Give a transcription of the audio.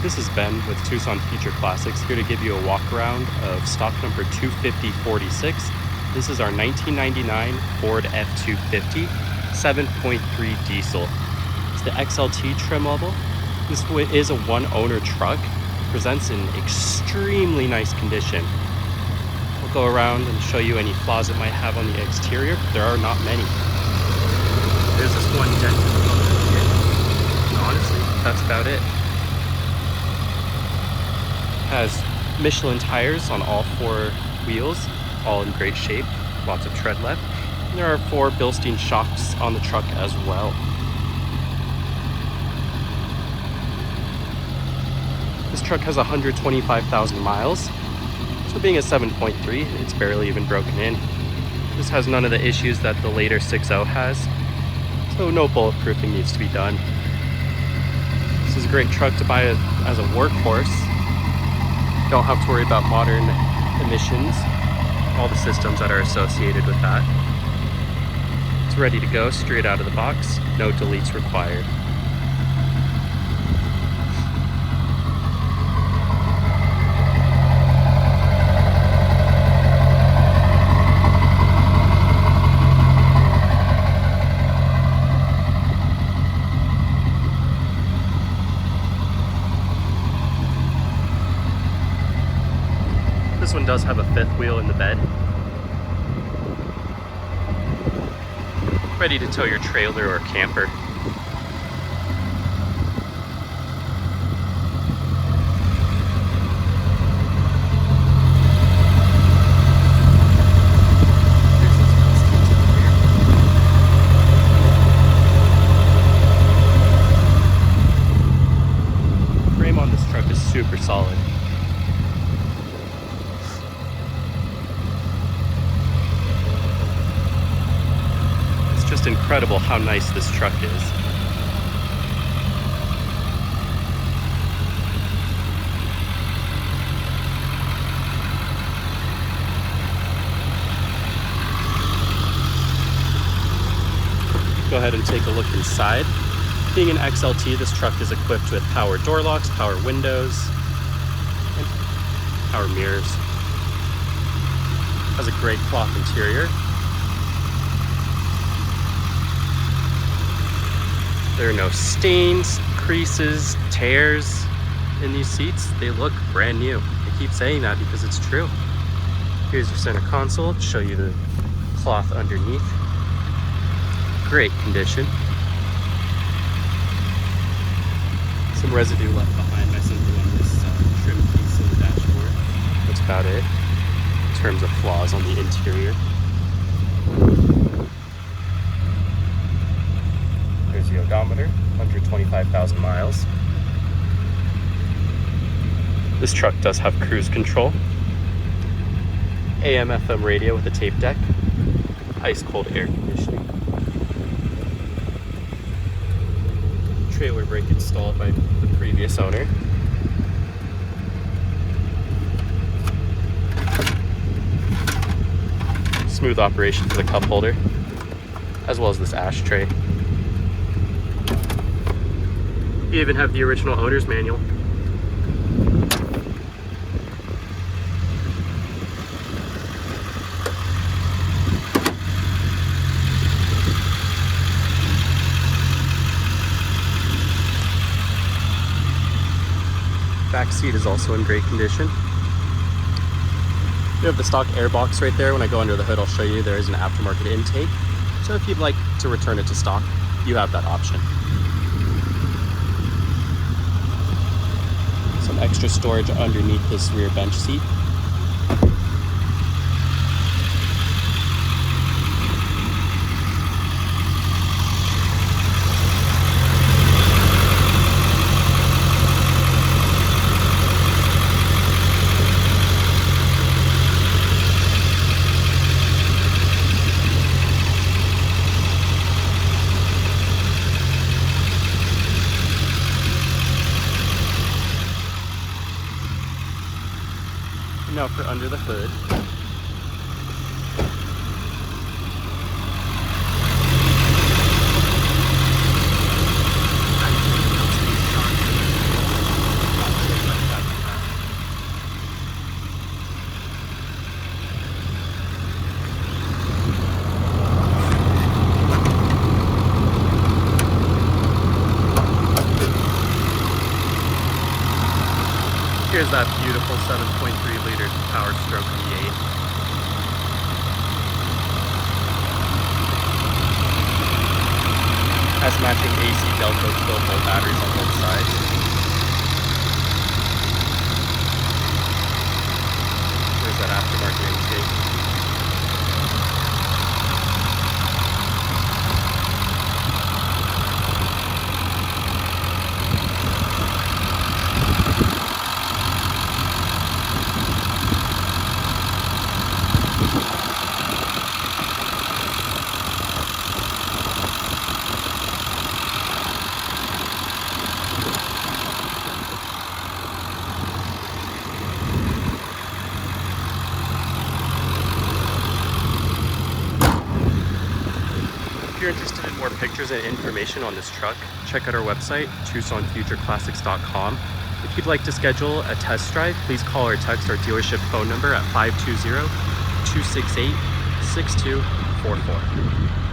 This is Ben with Tucson Future Classics, here to give you a walk around of stock number 25046. This is our 1999 Ford F-250 7.3 diesel. It's the XLT trim level. This is a one-owner truck. Presents in extremely nice condition. We'll go around and show you any flaws it might have on the exterior. There are not many. There's this one dent in the front of it. And honestly, that's about it. Has Michelin tires on all four wheels, all in great shape, lots of tread left. And there are 4 Bilstein shocks on the truck as well. This truck has 125,000 miles, so being a 7.3, it's barely even broken in. This has none of the issues that the later 6.0 has, so no bulletproofing needs to be done. This is a great truck to buy as a workhorse. Don't have to worry about modern emissions, all the systems that are associated with that. It's ready to go straight out of the box, no deletes required. This one does have a 5th wheel in the bed. Ready to tow your trailer or camper. The frame on this truck is super solid. Just incredible how nice this truck is. Go ahead and take a look inside. Being an XLT, this truck is equipped with power door locks, power windows, and power mirrors. Has a great cloth interior. There are no stains, creases, tears in these seats. They look brand new. I keep saying that because it's true. Here's your center console to show you the cloth underneath. Great condition. Some residue left behind by something on this trim piece in the dashboard. That's about it in terms of flaws on the interior. There's the odometer, 125,000 miles. This truck does have cruise control, AM/FM radio with a tape deck, ice cold air conditioning, trailer brake installed by the previous owner. Smooth operation for the cup holder, as well as this ashtray. You even have the original owner's manual. Back seat is also in great condition. You have the stock airbox right there. When I go under the hood, I'll show you there is an aftermarket intake. So if you'd like to return it to stock, you have that option. Some extra storage underneath this rear bench seat. Now for under the hood. Here's that beautiful 7.3 liter Powerstroke V8. Has matching AC Delco 12-volt batteries on both sides. There's that aftermarket intake. If you're interested in more pictures and information on this truck, check out our website, TucsonFutureClassics.com. If you'd like to schedule a test drive, please call or text our dealership phone number at 520-268-6244.